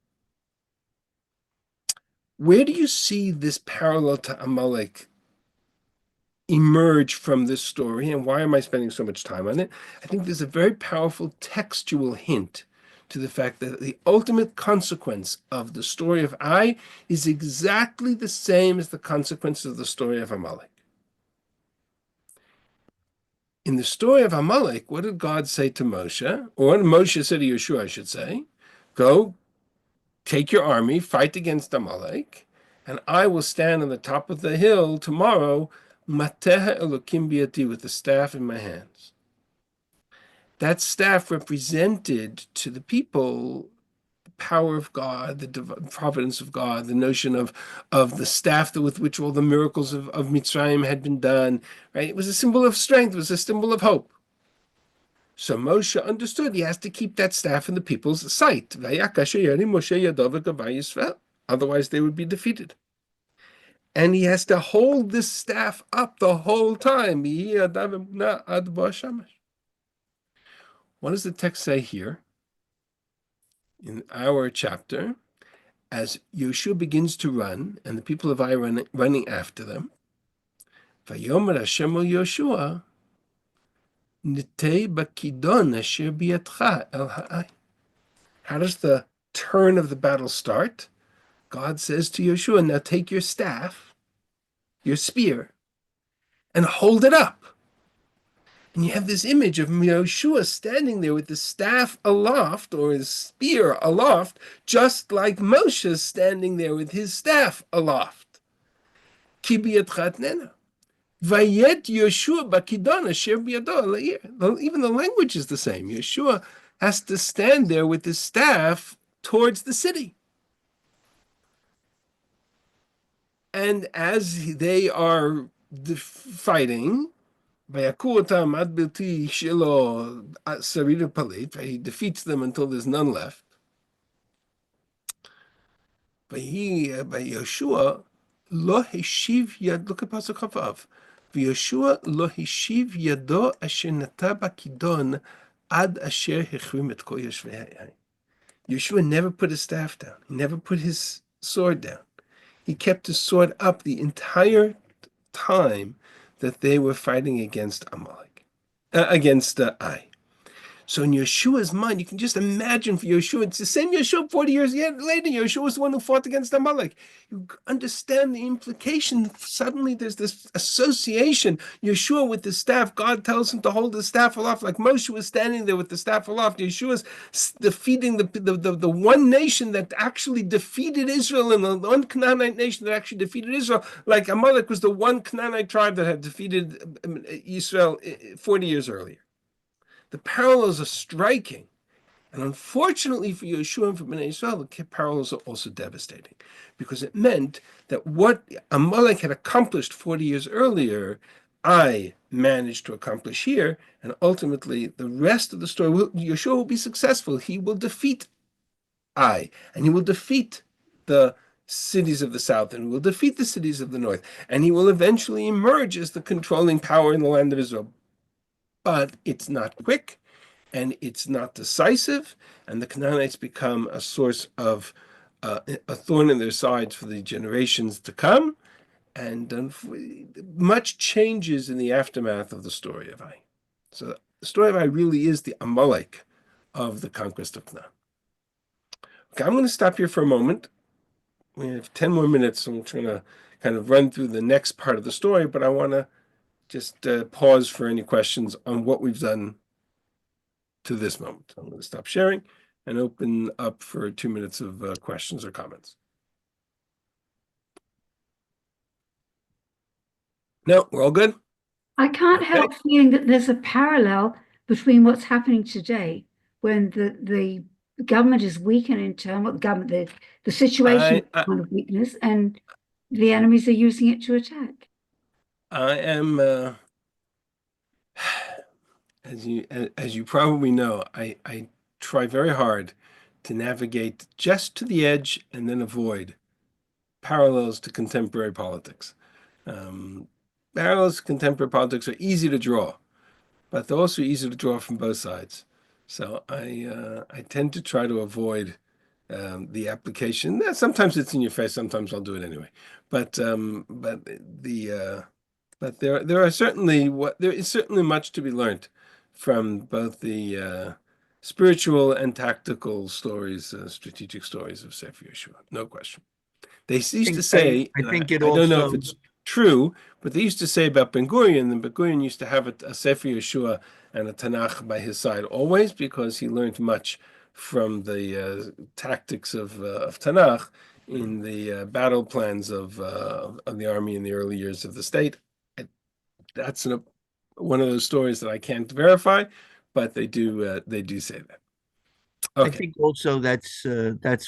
Where do you see this parallel to Amalek emerge from this story, and why am I spending so much time on it? I think there's a very powerful textual hint to the fact that the ultimate consequence of the story of Ai is exactly the same as the consequence of the story of Amalek. In the story of Amalek, what did God say to Moshe? Or what did Moshe say to Yehoshua, I should say? Go, take your army, fight against Amalek, and I will stand on the top of the hill tomorrow, Mateha Elokim biyadi, with the staff in my hands. That staff represented to the people the power of God, the providence of God, the notion of the staff with which all the miracles of Mitzrayim had been done. Right? It was a symbol of strength. It was a symbol of hope. So Moshe understood he has to keep that staff in the people's sight. Otherwise, they would be defeated. And he has to hold this staff up the whole time. What does the text say here in our chapter? As Yehoshua begins to run, and the people of Ai running after them, Vayomer Hashem el Yehoshua, Nitei bakidon asher biyadcha el ha'ai. How does the turn of the battle start? God says to Yehoshua, now take your staff, your spear, and hold it up. And you have this image of Yehoshua standing there with the staff aloft, or his spear aloft, just like Moshe standing there with his staff aloft. Ki biyadcha atnena. Vayet Yehoshua bakidon asher biyado ala'ir. Even the language is the same. Yehoshua has to stand there with his staff towards the city. And as they are fighting, he defeats them until there's none left. By Yehoshua lo heshiv yad. Look at pasuk Chavav. Yehoshua lo heshiv yado asher nata bakidon ad asher hechrim et kol yoshvei ha'ai. Yehoshua never put his staff down. He never put his sword down. He kept his sword up the entire time that they were fighting against Amalek, against Ai. So in Yeshua's mind, you can just imagine for Yeshua, it's the same Yeshua 40 years later. Yeshua was the one who fought against Amalek. You understand the implication. Suddenly there's this association. Yeshua with the staff, God tells him to hold the staff aloft, like Moshe was standing there with the staff aloft. Yeshua's defeating the one nation that actually defeated Israel, and the one Canaanite nation that actually defeated Israel, like Amalek was the one Canaanite tribe that had defeated Israel 40 years earlier. The parallels are striking. And unfortunately for Yehoshua and for Bnei Israel, the parallels are also devastating, because it meant that what Amalek had accomplished 40 years earlier, I managed to accomplish here, and ultimately the rest of the story, Yehoshua will be successful. He will defeat I, and he will defeat the cities of the south, and he will defeat the cities of the north, and he will eventually emerge as the controlling power in the land of Israel. But it's not quick, and it's not decisive, and the Canaanites become a source of a thorn in their sides for the generations to come, and much changes in the aftermath of the story of Ai. So the story of Ai really is the Amalek of the conquest of Canaan. Okay, I'm going to stop here for a moment. We have 10 more minutes, so I'm trying to kind of run through the next part of the story, but I want to just pause for any questions on what we've done to this moment. I'm going to stop sharing and open up for 2 minutes of questions or comments. No, we're all good? I can't help feeling that there's a parallel between what's happening today when the government is weakened in terms of the government, the situation kind of weakness, and the enemies are using it to attack. I am, as you probably know, I try very hard to navigate just to the edge and then avoid parallels to contemporary politics. Parallels to contemporary politics are easy to draw, but they're also easy to draw from both sides. So I tend to try to avoid the application. Sometimes it's in your face. Sometimes I'll do it anyway. But there is certainly much to be learned from both the spiritual and tactical stories, strategic stories of Sefer Yehoshua. No question. They used to say, I think it I don't know if also it's true, but they used to say about Ben Gurion, and Ben Gurion used to have a Sefer Yehoshua and a Tanakh by his side always, because he learned much from the tactics of Tanakh in the battle plans of the army in the early years of the state. That's one of those stories that I can't verify, but they do say that. I think also that's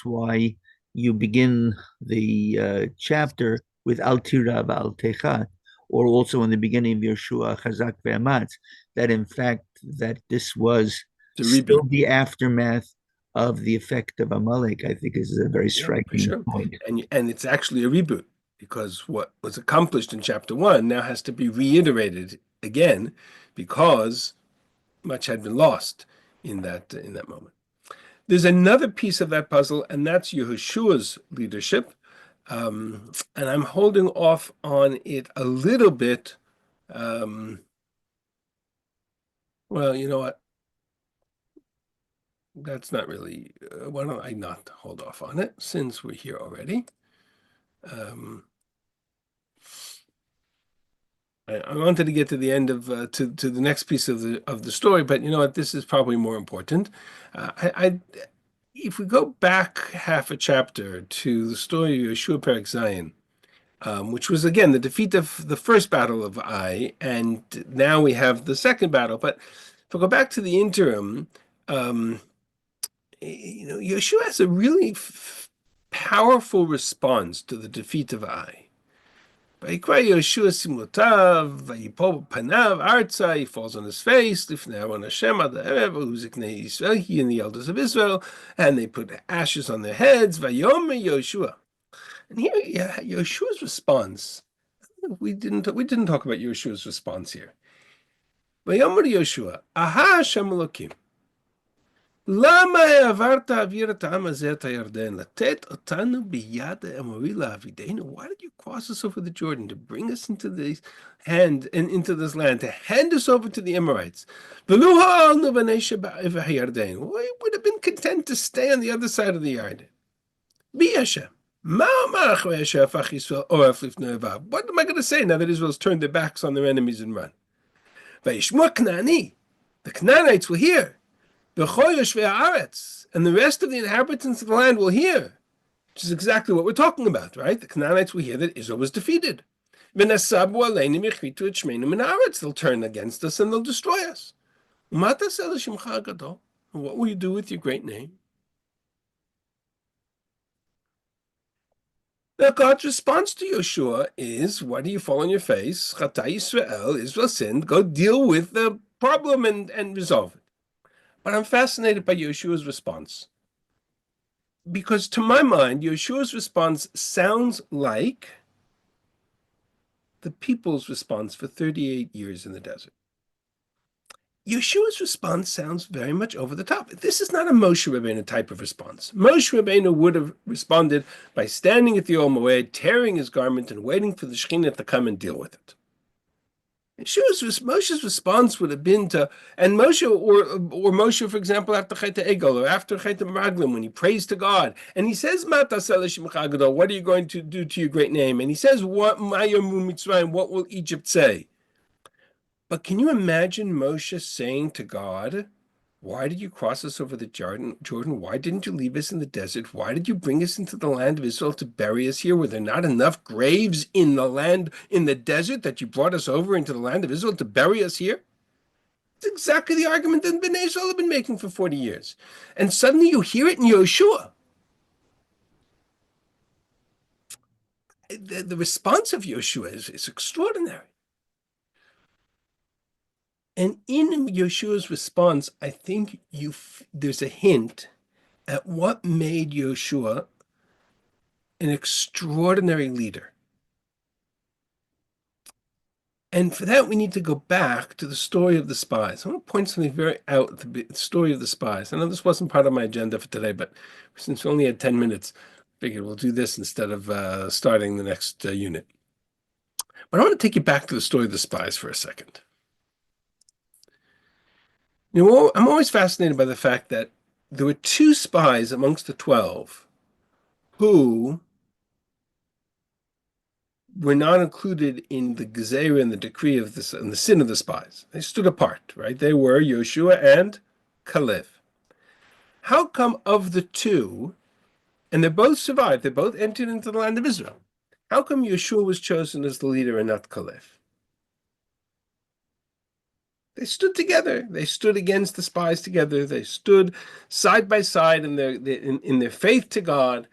why you begin the chapter with Al Tira Al Techat, or also in the beginning of Yehoshua Chazak ve'amatz, that in fact that this was still the aftermath of the effect of Amalek. I think is a very striking point. And it's actually a reboot, because what was accomplished in chapter 1 now has to be reiterated again, because much had been lost in that moment. There's another piece of that puzzle, and that's Yehoshua's leadership. And I'm holding off on it a little bit. Well, you know what? That's not really, why don't I not hold off on it, since we're here already? I wanted to get to the end of to the next piece of the story, but you know what? This is probably more important. If we go back half a chapter to the story of Yehoshua Perek Zayin, which was again the defeat of the first battle of Ai, and now we have the second battle. But if we go back to the interim, Yehoshua has a really powerful response to the defeat of Ai. Vayikra Yehoshua simlotav, vayipol panav arza. He falls on his face. Lifnei Aaron Hashem ad ha'erev, uziknei Yisrael. He and the elders of Israel, and they put ashes on their heads. Vayomer Yehoshua. And here, Yehoshua's response. We didn't talk about Yehoshua's response here. Vayomer Yehoshua, aha Hashem Elokim. למה העברת אוויר את העם הזה את הירדן? לתת אותנו ביד האמורי לעבידנו? Why did you cross us over the Jordan to bring us into this into this land, to hand us over to the Amorites? ולו העלנו בני שבעבר הירדן. We would have been content to stay on the other side of the Yarden. מי השם? מה אמר אחרי שהפך ישראל עורף לפני אויביו? What am I going to say now that Israel's turned their backs on their enemies and run? וישמע כנעני, the Canaanites will hear. And the rest of the inhabitants of the land will hear, which is exactly what we're talking about, right? The Canaanites will hear that Israel was defeated. They'll turn against us and they'll destroy us. What will you do with your great name? Now, God's response to Yehoshua is, why do you fall on your face? Chata Yisrael, Israel sinned, go deal with the problem and resolve it. But I'm fascinated by Yehoshua's response. Because to my mind, Yehoshua's response sounds like the people's response for 38 years in the desert. Yehoshua's response sounds very much over the top. This is not a Moshe Rabbeinu type of response. Moshe Rabbeinu would have responded by standing at the Ol Moed, tearing his garment, and waiting for the Shekhinah to come and deal with it. Moshe's response would have been to, and Moshe, or Moshe, for example, after Chet Egel, or after Chet Meraglim, when he prays to God, and he says, what are you going to do to your great name? And he says, what will Egypt say? But can you imagine Moshe saying to God, why did you cross us over the Jordan? Why didn't you leave us in the desert? Why did you bring us into the land of Israel to bury us here? Were there not enough graves in the land, in the desert, that you brought us over into the land of Israel to bury us here? It's exactly the argument that Bnei Israel have been making for 40 years. And suddenly you hear it in Yehoshua. The response of Yehoshua is extraordinary. And in Yeshua's response, I think there's a hint at what made Yehoshua an extraordinary leader. And for that, we need to go back to the story of the spies. I want to point something very out at the story of the spies. I know this wasn't part of my agenda for today, but since we only had 10 minutes, I figured we'll do this instead of starting the next unit. But I want to take you back to the story of the spies for a second. You know, I'm always fascinated by the fact that there were 2 spies amongst the 12 who were not included in the Gezerah and the decree of this and the sin of the spies. They stood apart, right? They were Yehoshua and Caleb. How come of the 2, and they both survived, they both entered into the land of Israel, how come Yehoshua was chosen as the leader and not Caleb? They stood together. They stood against the spies together. They stood side by side in their faith to God,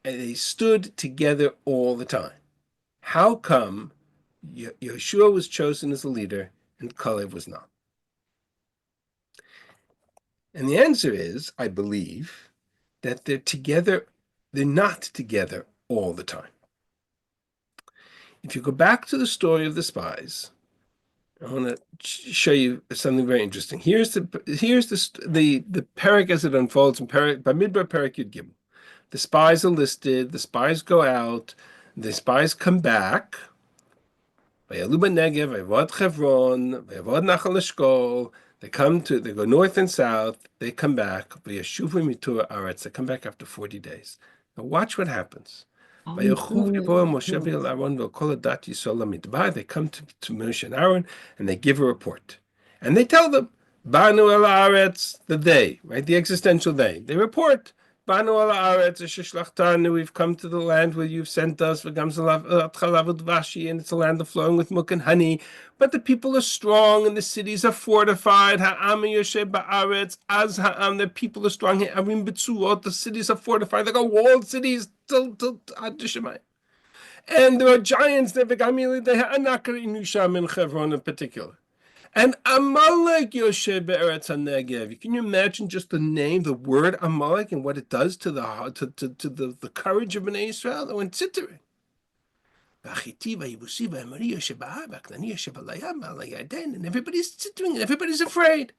and they stood together all the time. How come Yehoshua was chosen as the leader and Caleb was not? And the answer is, I believe, that they're not together all the time. If you go back to the story of the spies, I want to show you something very interesting. Here's the parak as it unfolds in Bamidbar Parak Yud Gimel. The spies are listed. The spies go out. The spies come back. Vayalu b'Negev, Vayavod Chevron, Vayavod Nachal Eshkol. They go north and south. They come back. Vayashuvu mitur Aretz. They come back after 40 days. Now watch what happens. They come to Moshe and Aaron, and they give a report. And they tell them, Banu el Haaretz, the they, right? The existential they. They report, Banu el Haaretz, Shishlachtanu, we've come to the land where you've sent us, and it's a land of flowing with milk and honey. But the people are strong, and the cities are fortified. Ha'am yoshev ba'aretz, az ha'am, the people are strong. Ha'arim b'tzuot, the cities are fortified. They got walled cities till Ad Shemayim. And there are giants there, in Chevron in particular. And Amalek Yoshe Be'eretz HaNegev. Can you imagine just the name, the word Amalek, and what it does to the courage of Bnei Israel? They went tittering. And everybody's tittering, and everybody's afraid.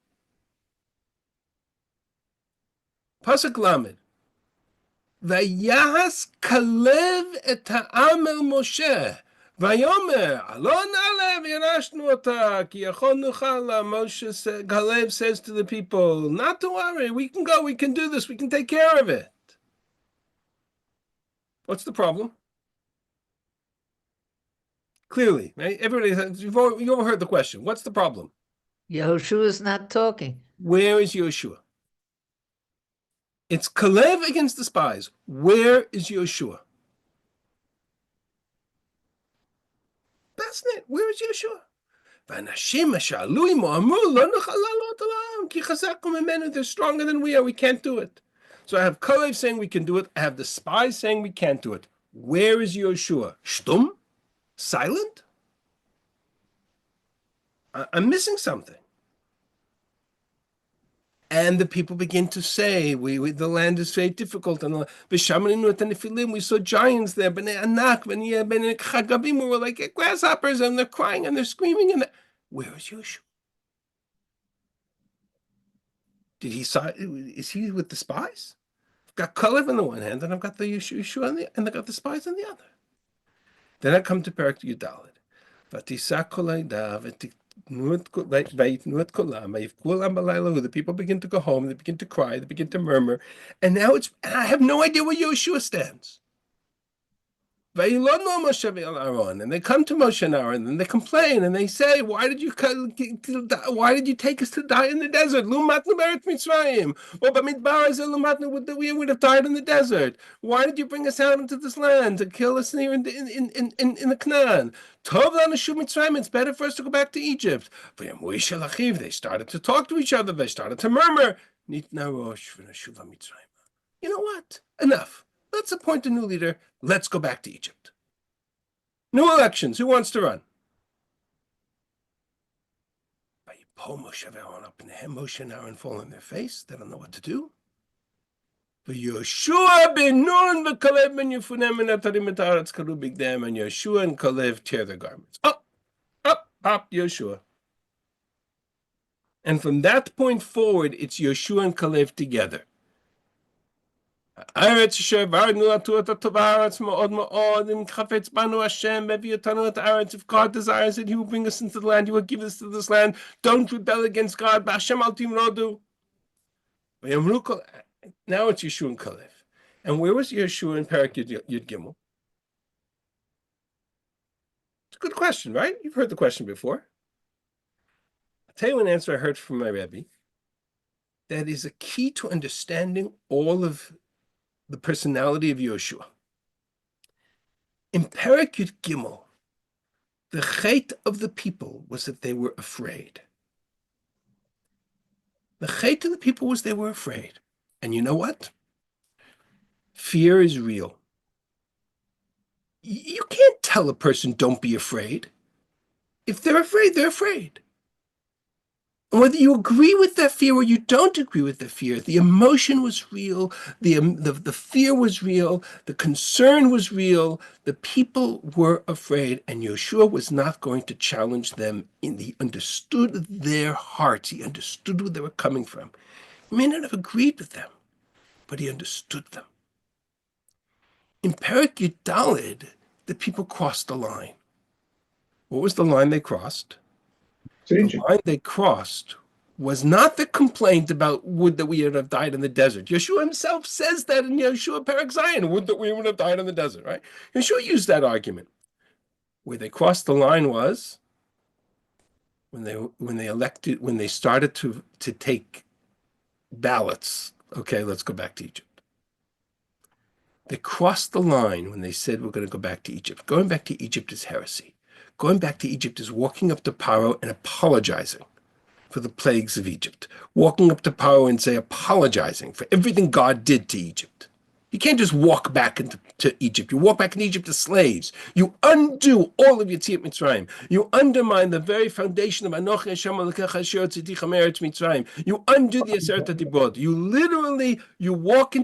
Pasuk Lamed. Vayas Kalev et ha'am el Moshe. Vayomer, Alon Alev Yerashnu Ota, Ki Yachon Nuchala. Moshe said, Kalev says to the people, not to worry, we can go, we can do this, we can take care of it. What's the problem? Clearly, right? Everybody, you've overheard the question. What's the problem? Yehoshua is not talking. Where is Yehoshua? It's Kalev against the spies. Where is Yehoshua? That's it. Where is Yehoshua? They're stronger than we are. We can't do it. So I have Kalev saying we can do it. I have the spies saying we can't do it. Where is Yehoshua? Shtum? Silent? I'm missing something. And the people begin to say, the land is very difficult. And we saw giants there, we were like grasshoppers, and they're crying and they're screaming. And where is Yehoshua? Is he with the spies? I've got Kalev on the one hand, and I've got the Yehoshua and I've got the spies on the other. Then I come to Perek Yudalet. The people begin to go home, they begin to cry, they begin to murmur, and now I have no idea where Yehoshua stands. And they come to Moshe and Aaron, and they complain, and they say, why did you take us to die in the desert? We would have died in the desert. Why did you bring us out into this land to kill us here in the Canaan? It's better for us to go back to Egypt. They started to talk to each other. They started to murmur. You know what? Enough. Let's appoint a new leader. Let's go back to Egypt. New elections. Who wants to run? Moshe and Aaron fall on their face. They don't know what to do. Yehoshua ben Nun v'Kalev ben Yefunem and Yehoshua and Kalev tear their garments. Up, Yehoshua. And from that point forward, it's Yehoshua and Kalev together. If God desires it, He will bring us into the land. He will give us to this land. Don't rebel against God. Now it's Yehoshua and Kalev. And where was Yehoshua in Perek Yud Gimel? It's a good question, right? You've heard the question before. I'll tell you an answer I heard from my Rabbi. That is a key to understanding all of the personality of Yehoshua. In Perek Yud Gimel, the chait of the people was that they were afraid. The chait of the people was they were afraid. And you know what? Fear is real. You can't tell a person, don't be afraid. If they're afraid, they're afraid. And whether you agree with that fear or you don't agree with the fear, the emotion was real, the fear was real, the concern was real, the people were afraid, and Yehoshua was not going to challenge them. He understood their hearts. He understood where they were coming from. He may not have agreed with them, but he understood them. In Perek Yudalid, the people crossed the line. What was the line they crossed? The line they crossed was not the complaint about would that we would have died in the desert. Yehoshua himself says that in Yehoshua Perek Zion, would that we would have died in the desert, right? Yehoshua used that argument. Where they crossed the line was when they started to take ballots. Okay, let's go back to Egypt. They crossed the line when they said we're going to go back to Egypt. Going back to Egypt is heresy. Going back to Egypt is walking up to Paro and apologizing for the plagues of Egypt. Walking up to Paro and apologizing for everything God did to Egypt. You can't just walk back into Egypt. You walk back into Egypt as slaves. You undo all of Yetziat Mitzrayim. You undermine the very foundation of Anochi Hashem Elokecha Asher Tzidich Meretz Mitzrayim. You undo the Aseret HaDibrot. You walk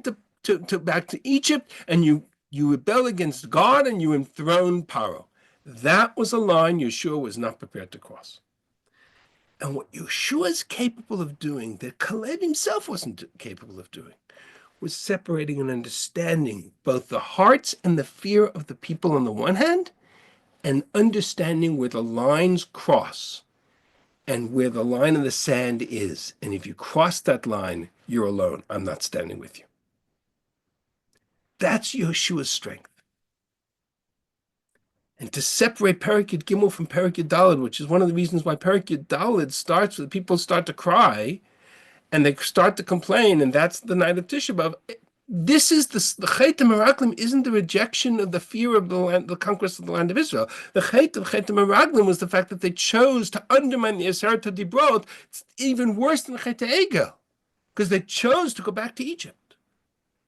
back to Egypt, and you rebel against God, and you enthrone Paro. That was a line Yehoshua was not prepared to cross. And what Yehoshua is capable of doing, that Caleb himself wasn't capable of doing, was separating and understanding both the hearts and the fear of the people on the one hand, and understanding where the lines cross and where the line in the sand is. And if you cross that line, you're alone. I'm not standing with you. That's Yehoshua's strength. And to separate Perek Yud Gimel from Perek Yud Daled, which is one of the reasons why Perek Yud Daled starts with people start to cry and they start to complain, and that's the night of Tisha B'Av. This is the Chet HaMeraglim isn't the rejection of the fear of the land, the conquest of the land of Israel. The Chet of HaMeraglim was the fact that they chose to undermine the Aseret HaDibrot. It's even worse than Chet HaEgel, because they chose to go back to Egypt.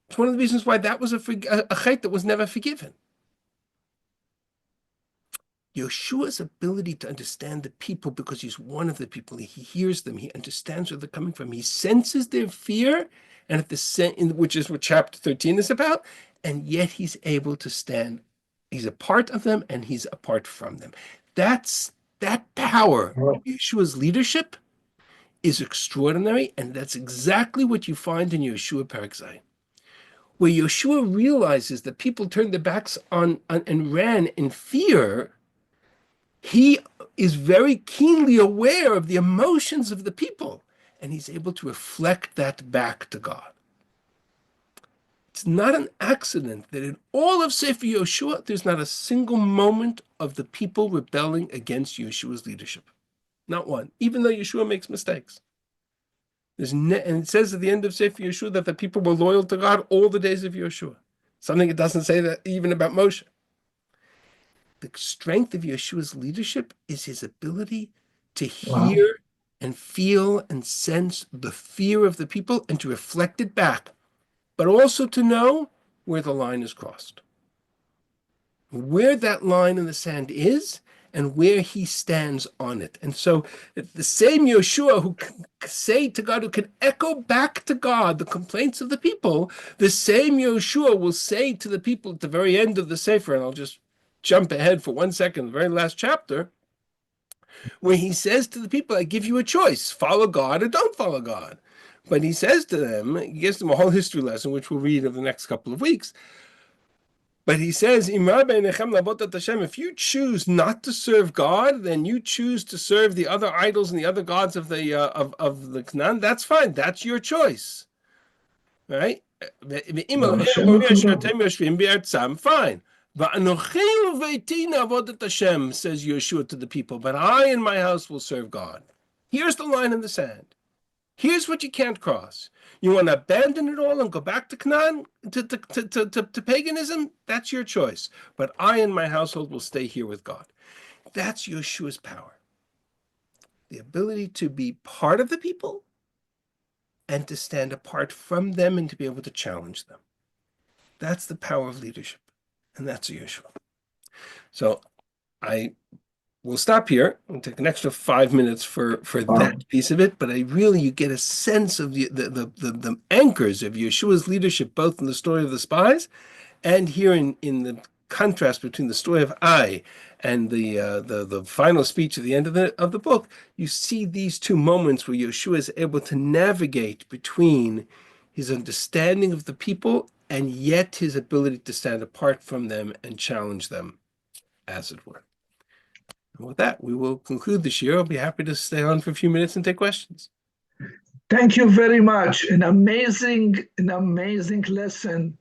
It's one of the reasons why that was a Chet that was never forgiven. Yehoshua's ability to understand the people, because he's one of the people, he hears them, he understands where they're coming from, he senses their fear, and at the which is what chapter 13 is about, and yet he's able to stand. He's a part of them, and he's apart from them. That power of Yeshua's leadership is extraordinary, and that's exactly what you find in Yehoshua Perek Zayin, where Yehoshua realizes that people turned their backs on and ran in fear. He is very keenly aware of the emotions of the people, and he's able to reflect that back to God. It's not an accident that in all of Sefer Yehoshua, there's not a single moment of the people rebelling against Yeshua's leadership. Not one, even though Yeshua makes mistakes. And it says at the end of Sefer Yehoshua that the people were loyal to God all the days of Yehoshua. Something it doesn't say that even about Moshe. The strength of Yeshua's leadership is his ability to hear and feel and sense the fear of the people and to reflect it back, but also to know where the line is crossed, where that line in the sand is, and where he stands on it. And so the same Yehoshua who can say to God, who can echo back to God the complaints of the people, the same Yehoshua will say to the people at the very end of the Sefer, and I'll just jump ahead for 1 second, the very last chapter, where he says to the people, I give you a choice, follow God or don't follow God. But he says to them, he gives them a whole history lesson, which we'll read over the next couple of weeks. But he says, if you choose not to serve God, then you choose to serve the other idols and the other gods of the Canaan. That's fine. That's your choice. Right? Fine. Says Yehoshua to the people, but I and my house will serve God. Here's the line in the sand. Here's what you can't cross. You want to abandon it all and go back to Canaan, to paganism? That's your choice. But I and my household will stay here with God. That's Yeshua's power. The ability to be part of the people and to stand apart from them and to be able to challenge them. That's the power of leadership. And that's Yeshua. So I will stop here and take an extra 5 minutes for that piece of it. But you get a sense of the anchors of Yeshua's leadership, both in the story of the spies and here in the contrast between the story of Ai and the final speech at the end of the book. You see these two moments where Yeshua is able to navigate between his understanding of the people and yet his ability to stand apart from them and challenge them, as it were. And with that, we will conclude this year. I'll be happy to stay on for a few minutes and take questions. Thank you very much. An amazing lesson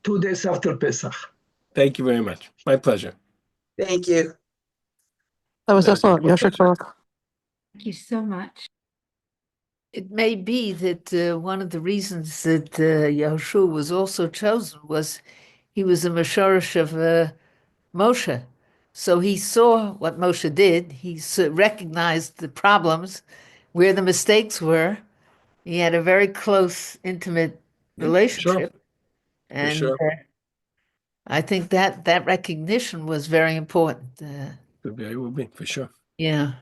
2 days after Pesach. Thank you very much. My pleasure. Thank you. That was excellent. Yehoshua. Thank you so much. It may be that one of the reasons that Yehoshua was also chosen was he was a Mashorish of Moshe. So he saw what Moshe did. He recognized the problems, where the mistakes were. He had a very close, intimate relationship. For sure. I think that recognition was very important. It very will be, for sure. Yeah.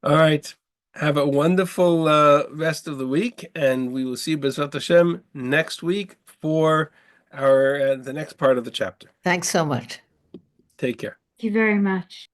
All right. Have a wonderful rest of the week, and we will see B'ezrat Hashem next week for our the next part of the chapter. Thanks so much. Take care. Thank you very much.